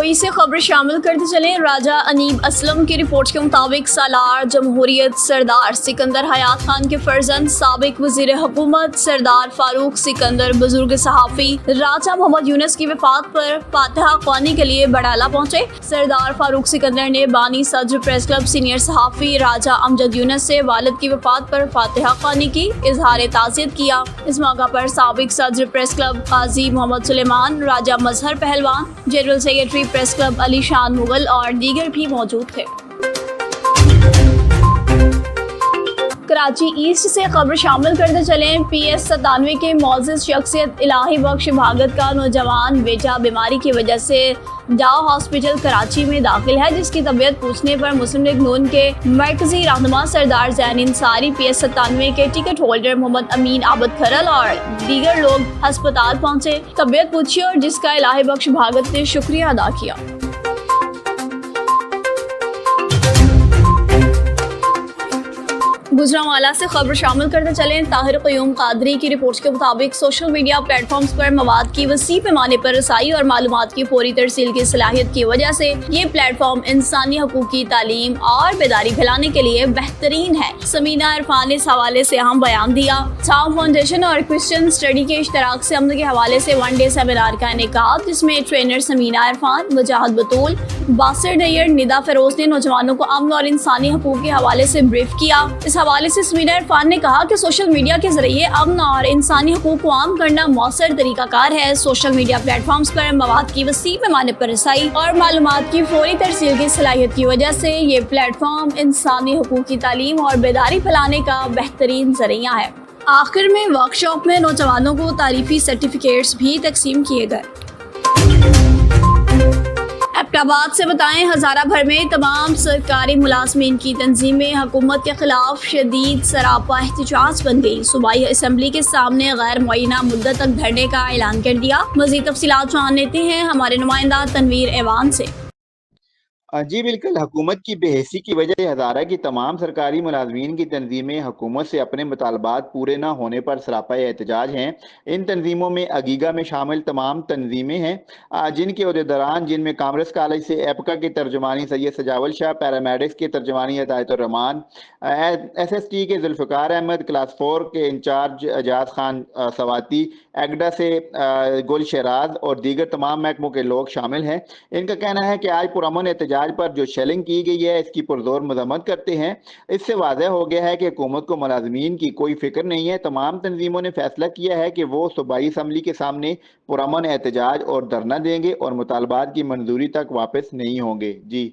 कोई से खबर शामिल करते चलें। राजा अनीब असलम की रिपोर्ट के मुताबिक सालार जमहूरियत सरदार सिकंदर हयात खान के फर्जंद साबिक वजीर हुकूमत सरदार फारूक सिकंदर बुजुर्ग सहाफ़ी राजा मोहम्मद यूनुस की वफात पर फातिहा ख्वानी के लिए बड़ाला पहुंचे। सरदार फारूक सिकंदर ने बानी सदर प्रेस क्लब सीनियर सहाफ़ी राजा अमजद यूनुस से वालिद की वफात पर फातिहा ख्वानी की इजहार ताज़ियत किया। इस मौका पर साबिक सदर प्रेस क्लब काजी मोहम्मद सुलेमान, राजा मजहर पहलवान, general secretary press club Ali शान मुगल और दीगर भी मौजूद थे। कराची ईस्ट से खबर शामिल करते चलें। PS 97 के मोअज़्ज़िज़ शख्सियत इलाही बख्श भागत का नौजवान बेटा बीमारी की वजह से डाव हॉस्पिटल कराची में दाखिल है, जिसकी तबीयत पूछने पर मुस्लिम लीग नून के मरकजी रहनुमा सरदार ज़ैन अंसारी, PS 97 के टिकट होल्डर मोहम्मद अमीन आबद खरल और दीगर लोग अस्पताल पहुंचे, तबीयत पूछी और जिसका इलाही बख्श भागत ने शुक्रिया अदा किया। गुजरांवाला से खबर शामिल करते चलें। ताहिर क़य्यूम क़ादरी की रिपोर्ट के मुताबिक सोशल मीडिया प्लेटफॉर्म्स पर मवाद की वसी पैमाने पर रसाई और मालूमात की फौरी तरसील की सलाहियत की वजह से ये प्लेटफॉर्म इंसानी हकूक़ की तालीम और बेदारी फैलाने के लिए बेहतरीन है। समीना इरफान ने इस हवाले से अहम बयान दिया। चाव फाउंडेशन और क्रिश्चियन स्टडी के इश्तराक से अमन के हवाले से 1 डे सेमिनार का इनेकाद, जिसमें ट्रेनर समीना इरफान, मुजाहिद बतूल, बासिर नैयर, निदा फिरोज ने नौजवानों को अमन और इंसानी हकूक़ के हवाले से ब्रीफ किया। इस हवाले से समीना इरफान ने कहा कि सोशल मीडिया के जरिए अमन और इंसानी हकूक़ को आम करना मौसर तरीकाकार है। सोशल मीडिया प्लेटफॉर्म्स पर मवाद की वसी पैमाने पर रसाई और मालूमात की फौरी तरसील की सलाहियत की वजह से ये प्लेटफॉर्म इंसानी हकूक़ की तालीम और बेदारी फैलाने का बेहतरीन जरिया है। आखिर में वर्कशॉप में नौजवानों को तारीफी सर्टिफिकेट्स भी तकसीम किए गए। एबटाबाद से बताएं, हज़ारा भर में तमाम सरकारी मुलाजमीन की तंजीमें हुकूमत के खिलाफ शदीद सरापा एहतजाज बन गई। सूबाई असम्बली के सामने गैर मुअय्यना मुद्दत तक धरने का ऐलान कर दिया। मज़ीद तफसीलात जान लेते हैं हमारे नुमाइंदा तनवीर ऐवान से। जी बिल्कुल, हुकूमत की बेहसी की वजह से हज़ारा की तमाम सरकारी मुलाजमीन की तंजीमें हुकूमत से अपने मुतालबात पूरे न होने पर सरापा एहतजाज हैं। इन तंजीमों में अगीगा में शामिल तमाम तंजीमें हैं, जिनके अहदेदारान जिनमें कामर्स कॉलेज से एपका की तर्जमानी सैयद सजावल शाह, पैरामेडिक्स की तर्जमानी हिदायतुर्रहमान, SST के जुल्फ़िकार अहमद, क्लास 4 के इंचार्ज एजाज खान सवाती, एगडा से गुल शहराज और दीगर तमाम महकमों के लोग शामिल हैं। इनका कहना है कि आज पुरअमन एहतजाज पर जो शेलिंग की गई है, इसकी पुरजोर मजम्मत करते हैं। इससे वाज़ेह हो गया है कि हुकूमत को मुलाजमीन की कोई फिक्र नहीं है। तमाम तंजीमों ने फैसला किया है कि वो सूबाई असम्बली के सामने पुरअमन एहतजाज और धरना देंगे और मुतालबात की मंजूरी तक वापस नहीं होंगे। जी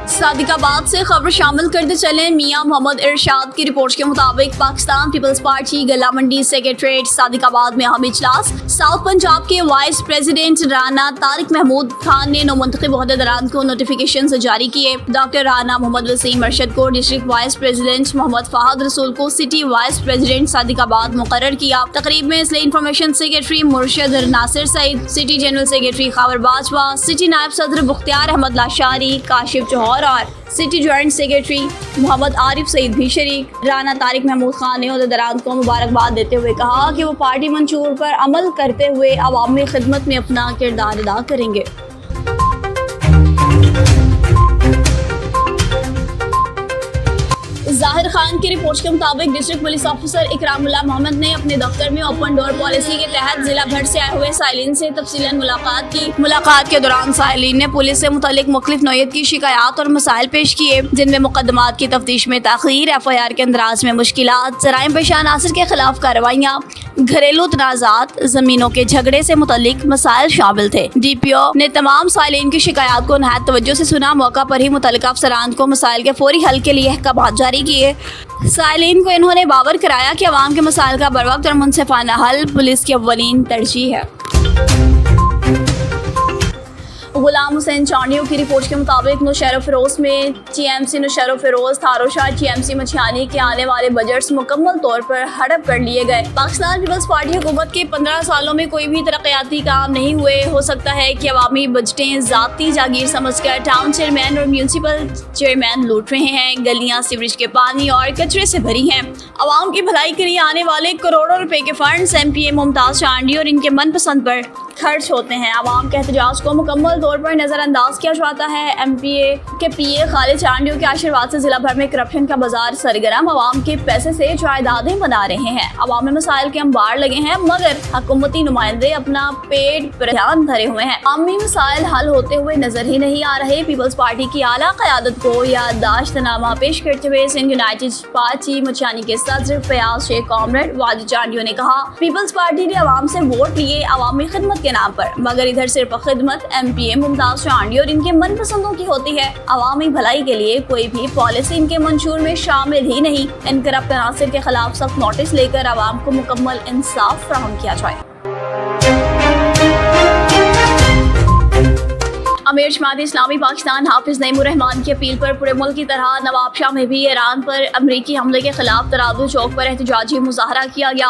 सादिकाबाद से खबर शामिल करते चलें। मियां मोहम्मद इरशाद की रिपोर्ट के मुताबिक पाकिस्तान पीपल्स पार्टी गला मंडी सेक्रेटरीट सादिकाबाद में अहम इजलास। साउथ पंजाब के वाइस प्रेसिडेंट राना तारिक महमूद खान ने नौमुंतखब ओहदेदारान को नोटिफिकेशन जारी किए। डॉक्टर राना मोहम्मद वसीम अरशद को district vice president, Mohammad Fahad Rasool को सिटी वाइस प्रेसिडेंट सादिकाबाद मुकर्रर किया। तकरीब में इसलिए information secretary Murshad Nasir Saeed, city general secretary Khawar Bajwa, city नायब सदर बुख्तियार अहमद लाशारी, काशिफ जौहर और city joint secretary Mohammad Arif Saeed भी शरीक। राना तारिक महमूद खान ने ओहदेदारान को मुबारकबाद देते हुए कहा कि वो पार्टी मंशूर पर अमल करते हुए अवामी खिदमत में अपना किरदार अदा करेंगे। जाहिर खान की रिपोर्ट के मुताबिक district police officer Ikramullah Mohammad ने अपने दफ्तर में ओपन डोर पॉलिसी के तहत जिला भर से आए हुए साइलिन से तफसीलन मुलाकात की। मुलाकात के दौरान साइलिन ने पुलिस से मुतालिक मुख्तलिफ नौयत की शिकायत और मसाइल पेश किए, जिनमें मुकदमात की तफ्तीश में ताखीर, FIR के अंदराज में मुश्किलात, जराइम पेश अनासर के खिलाफ कार्रवाइयाँ, घरेलू तनाज़ात, जमीनों के झगड़े से मुतालिक मसाइल शामिल थे। DPO ने तमाम साइलिन की शिकायत को नहायत तवज्जो से सुना। मौका पर ही मुतल्लिका अफसरान को मसाइल के फौरी हल के लिए अहकामात जारी किए। साइलिन को इन्होंने बावर कराया कि अवाम के मसाइल का बरवक्त और मुनसिफाना हल पुलिस की अव्वलीन तरजीह है। गुलाम हुसैन चांडियों की रिपोर्ट के मुताबिक नौशहरा फिरोज में TMC नौशहरा फिरोज, थारोशाह, TMC मछियानी के आने वाले बजट्स मुकम्मल तौर पर हड़प कर लिए गए। पाकिस्तान पीपल्स पार्टी हुकूमत के 15 सालों में कोई भी तरक्याती काम नहीं हुए। हो सकता है कि अवामी बजटें ज़ाती जागीर समझकर टाउन चेयरमैन और म्यूनसिपल चेयरमैन लूट रहे हैं। गलियाँ सीवरेज के पानी और कचरे से भरी हैं। अवाम की भलाई के लिए आने वाले करोड़ों रुपए के फंड्स MPA मुमताज चांडी और इनके मनपसंद पर खर्च होते हैं। आवाम के एहतजाज को मुकम्मल तौर पर नज़रअंदाज किया जाता है। MPA के PA खालिद चांडियों के आशीर्वाद से जिला भर में करप्शन का बाजार सरगर्म, आवाम के पैसे से जायदादें बना रहे हैं। अवामी मसाइल के अंबार लगे हैं मगर हुकूमती नुमाइंदे अपना पेट पर ध्यान धरे हुए हैं। आमी मसाइल हल होते हुए नजर ही नहीं आ रहे। पीपल्स पार्टी की आला क़यादत को याददाश्तनामा पेश करते हुए सिंध यूनाइटेड पार्टी मचानी के सदर फयाज शेख कॉमरेड वाजिद चांडियों ने कहा, पीपल्स पार्टी ने आवाम से वोट लिए अवामी खिदमत के नाम पर, मगर इधर सिर्फ खिदमत MPA मुमताज चांडी और इनके मनपसंदों की होती है। अवामी भलाई के लिए कोई भी पॉलिसी इनके मंशूर में शामिल ही नहीं। इन करप्ट अनासिर के खिलाफ सख्त नोटिस लेकर आवाम को मुकम्मल इंसाफ फराहम किया जाए। अमीर जमात इस्लामी पाकिस्तान हाफिज नईमुर रहमान की अपील पर पूरे मुल्क की तरह नवाबशाह में भी ईरान पर अमरीकी हमले के खिलाफ तरादू चौक पर एहतजाजी मुजाहरा किया गया।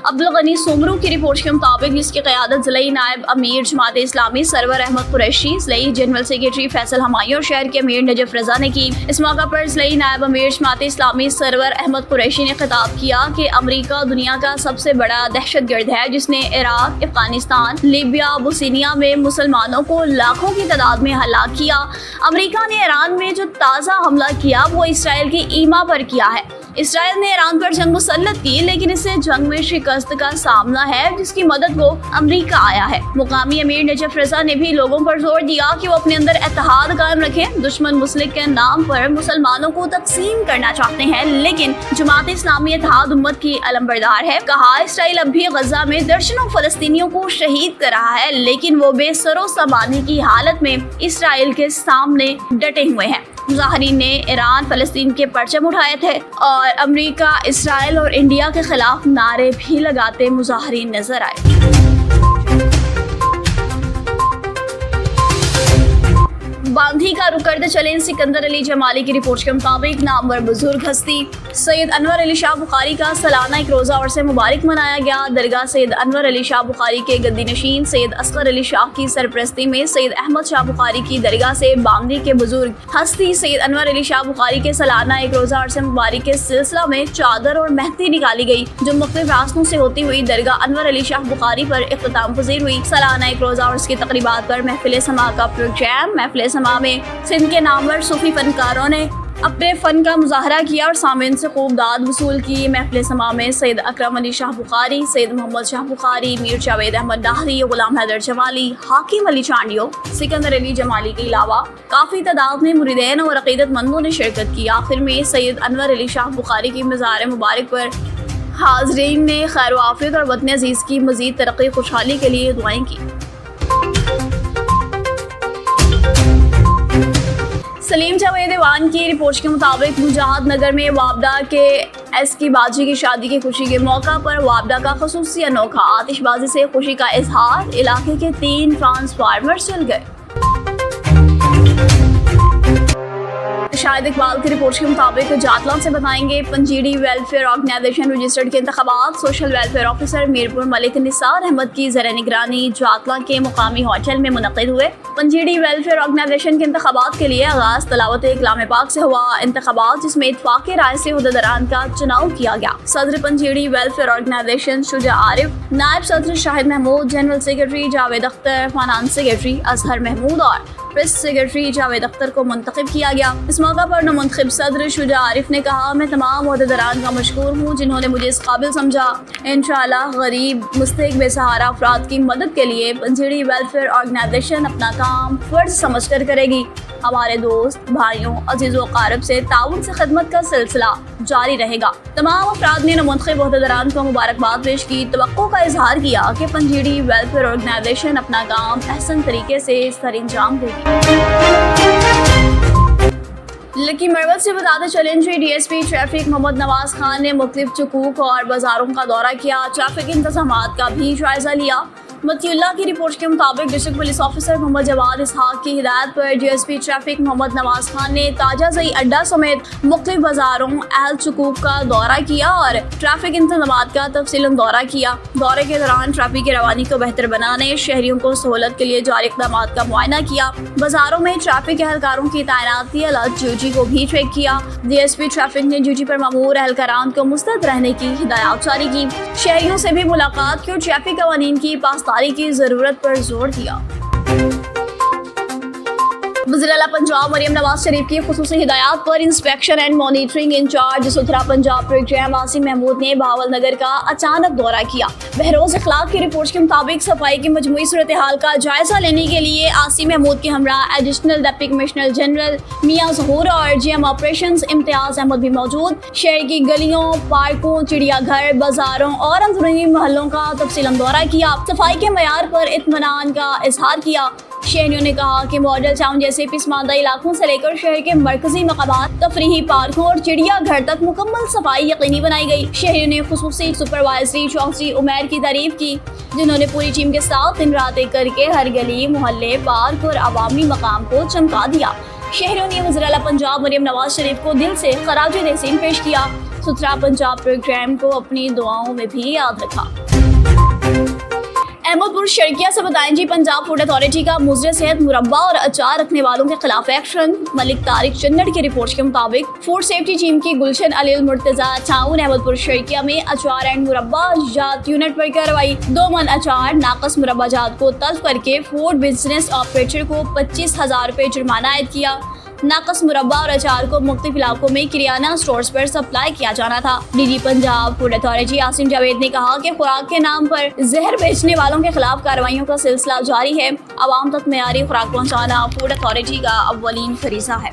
अब्दुल गनी सुमरू की रिपोर्ट के मुताबिक जिसकी क़यादत ज़िला नायब अमीर जमात इस्लामी सरवर अहमद कुरैशी, ज़िला जनरल सेक्रेटरी फैसल हमायूं और शहर के अमीर नजफ रजा ने की। इस मौका पर ज़िला नायब अमीर जमात इस्लामी सरवर अहमद कुरैशी ने खिताब किया कि अमरीका दुनिया का सबसे बड़ा दहशत गर्द है जिसने इराक, अफगानिस्तान, लीबिया, बोस्निया में मुसलमानों को लाखों की तादाद में हलाक किया। अमेरिका ने ईरान में जो ताज़ा हमला किया वो इसराइल की ईमा पर किया है। इसराइल ने ईरान पर जंग मुसल्लत की लेकिन इसे जंग में शिकस्त का सामना है जिसकी मदद को अमेरिका आया है। मुकामी अमीर नजफ रजा ने भी लोगों पर जोर दिया कि वो अपने अंदर इत्तेहाद कायम रखें। दुश्मन मुस्लिक के नाम पर मुसलमानों को तकसीम करना चाहते हैं लेकिन जमात इस्लामी इत्तेहाद उम्मत की अलमबरदार है। कहा, इसराइल अब भी गजा में दर्जनों फलस्तीनियों को शहीद कर रहा है लेकिन वो बेसरो सामानी की हालत में इसराइल के सामने डटे हुए हैं। मुजाहिरीन ने ईरान फलस्तीन के परचम उठाए थे और अमेरिका, इसराइल और इंडिया के खिलाफ नारे भी लगाते मुजाहिरीन नजर आए। बांधी का रुख करते चले सिकंदर अली जमाली की रिपोर्ट के मुताबिक नामवर बुजुर्ग हस्ती सैयद अनवर अली शाह बुखारी का सालाना एक रोज़ा और से मुबारक मनाया गया। दरगाह सैयद अनवर अली शाह बुखारी के गद्दी नशीन सैयद असगर अली शाह की सरपरस्ती में सैयद अहमद शाह बुखारी की दरगाह से बांधी के बुजुर्ग हस्ती सैयद अनवर अली शाह बुखारी के सालाना एक रोज़ा और से मुबारक के सिलसिला में चादर और मेहंदी निकाली गई जो मुख्तलिफ रास्तों से होती हुई दरगाह अनवर अली शाह बुखारी पर इख्तिताम पजीर हुई। सालाना एक रोज़ा और की तकरीबात पर महफिल समा का प्रोग्राम महफिल समा में सिंध के नामवर सूफी फनकारों ने अपने फन का मुजाहरा किया और सामीन से खूब दाद वसूल की। महफिल समा में सैयद अकरम अली शाह बुखारी, सैयद मोहम्मद शाह बुखारी, मीर जावेद अहमद डाहरी, गुलाम हैदर जमाली, हाकिम अली चांडियो, सिकंदर अली जमाली के अलावा काफ़ी तादाद में मुरीदैन और अकीदतमंदों ने शिरकत की। आखिर में सैयद अनवर अली शाह बुखारी की मज़ार मुबारक पर हाजरीन ने खैर आफियत और वतन अजीज़ की मज़ीद तरक्की खुशहाली के लिए दुआएं की। सलीम जावेद ईवान की रिपोर्ट के मुताबिक मुजाहद नगर में वाबदा के एस की बाजी की शादी की खुशी के मौका पर वाबदा का खसूसी अनोखा आतिशबाजी से खुशी का इजहार। इलाके के 3 ट्रांसफार्मर जल गए। शाहिद इकबाल की रिपोर्ट के मुताबिक जातला से बताएंगे पंजीडी वेलफेयर ऑर्गेनाइजेशन रजिस्टर्ड के इंतखाबात social welfare officer Mirpur Malik Nisar Ahmad की ज़र निगरानी जातला के मुकामी होटल में मुनक़िद हुए। पंजीडी वेलफेयर ऑर्गेनाइजेशन के इंतखाबात के लिए आगाज़ तलावत कलाम पाक से हुआ। इंतखाबात जिसमें इत्तफ़ाक़ी राय से उहदेदारान का चुनाव किया गया। सदर पंजीडी वेलफेयर ऑर्गेनाइजेशन शुजा आरिफ, नायब सदर Shahid Mahmood, general secretary Javed Akhtar, finance secretary Azhar Mahmood और प्रेस सेक्रेटरी जावेद अख्तर को मुंतखब किया गया। इस मौका पर नमुंतखब सदर शुजा आरिफ ने कहा, मैं तमाम ओहदेदारान का मशकूर हूँ जिन्होंने मुझे इस काबिल समझा। इंशाअल्लाह गरीब मुस्तहिक बेसहारा अफराद की मदद के लिए पंजीडी वेलफेयर ऑर्गेनाइजेशन अपना काम फर्ज समझ कर करेगी। हमारे दोस्त भाइयों अजीज़ों क़ारिब से ताउन से खिदमत का सिलसिला जारी रहेगा। तमाम अफराद ने नमुंतखब ओहदेदारान को मुबारकबाद पेश की। तवक्को का इजहार किया कि पंजीडी वेलफेयर ऑर्गेनाइजेशन अपना काम अहसन तरीके से सर अंजाम देगी। लकी मरवत से बताते चलें जी DSP ट्रैफिक मोहम्मद नवाज खान ने मुख्तलिफ चुकूक और बाजारों का दौरा किया। ट्रैफिक इंतजामात का भी जायजा लिया। मतियुल्लाह की रिपोर्ट के मुताबिक district police officer Mohammad Jawad Ishaq की हिदायत पर DSP ट्रैफिक मोहम्मद नवाज खान ने ताजा जई अड्डा समेत मुख्तलिफ बाजारों अहल चुकूक का दौरा किया और ट्रैफिक इंतजामात का तफसीलन दौरा किया। दौरे के दौरान ट्रैफिक की रवानी को बेहतर बनाने, शहरियों को सहूलत के लिए जारी इक़दाम का मुआयना किया। बाजारों में ट्रैफिक एहलकारों की तैनाती अलग ड्यूटी को भी चेक किया। DSP ट्रैफिक ने ड्यूटी पर मामूर एहलकारान को मुस्तैद रहने की हिदायत जारी की। शहरियों से भी मुलाकात की और ट्रैफिक कवानीन की पास बहाली की जरूरत पर जोर दिया। वज़ीर-ए-आला पंजाब मरियम नवाज शरीफ की खुसूसी हिदायत पर इंस्पेक्शन एंड मॉनिटरिंग इंचार्ज सुथरा पंजाब प्रोग्राम आसिम महमूद ने बहावल नगर का अचानक दौरा किया। बहरोज अखलाक की रिपोर्ट के मुताबिक सफाई की मजमूई सूरत हाल का जायजा लेने के लिए आसिम महमूद के हमरा एडिशनल डिप्टी कमिश्नर जनरल मियां ज़हूर और GM ऑपरेशंस इम्तियाज अहमद भी मौजूद शहर की गलियों, पार्कों, चिड़ियाघर, बाजारों और अंदरूनी महलों का तफसीलन दौरा किया। सफाई के मयार पर इत्मीनान का इजहार किया। शहरियों ने कहा कि मॉडल टाउन जैसे पिसमानदा इलाकों से लेकर शहर के मरकजी मकामात, तफरीही पार्कों और चिड़ियाघर तक मुकम्मल सफाई यकीनी बनाई गई। शहरियों ने खुसूसी सुपरवाइजरी चौधरी उमैर की तारीफ की, जिन्होंने पूरी टीम के साथ दिन रात एक करके हर गली, मोहल्ले, पार्क और अवामी मकाम को चमका दिया। शहरियों ने वज़ीर-ए-आला पंजाब मरियम नवाज शरीफ को दिल से खराज तहसीन पेश किया। सुथरा पंजाब प्रोग्राम को अपनी दुआओं में भी याद रखा। अहमदपुर शर्किया से बताएं जी, पंजाब फूड अथॉरिटी का मुजरे सेहत मुरब्बा और अचार रखने वालों के खिलाफ एक्शन। मलिक तारिक चन्नड़ की रिपोर्ट के मुताबिक फूड सेफ्टी टीम की गुलशन अलील मुर्तजा टाउन अहमदपुर शर्किया में अचार एंड मुरब्बा जात यूनिट पर कार्रवाई। 2 मन अचार नाकस मुरब्बा जात को तल्फ करके फूड बिजनेस ऑपरेटर को 25,000 रुपये जुर्माना आयद किया। नाकस मुरब्बा और अचार को मुख्तलिफ इलाकों में किराना स्टोर्स पर सप्लाई किया जाना था। DG Punjab food authority Asim Javed ने कहा कि खुराक के नाम पर जहर बेचने वालों के खिलाफ कार्रवाइयों का सिलसिला जारी है। आवाम तक मेयारी खुराक पहुँचाना फूड अथॉरिटी का अव्वलीन फरीज़ा है।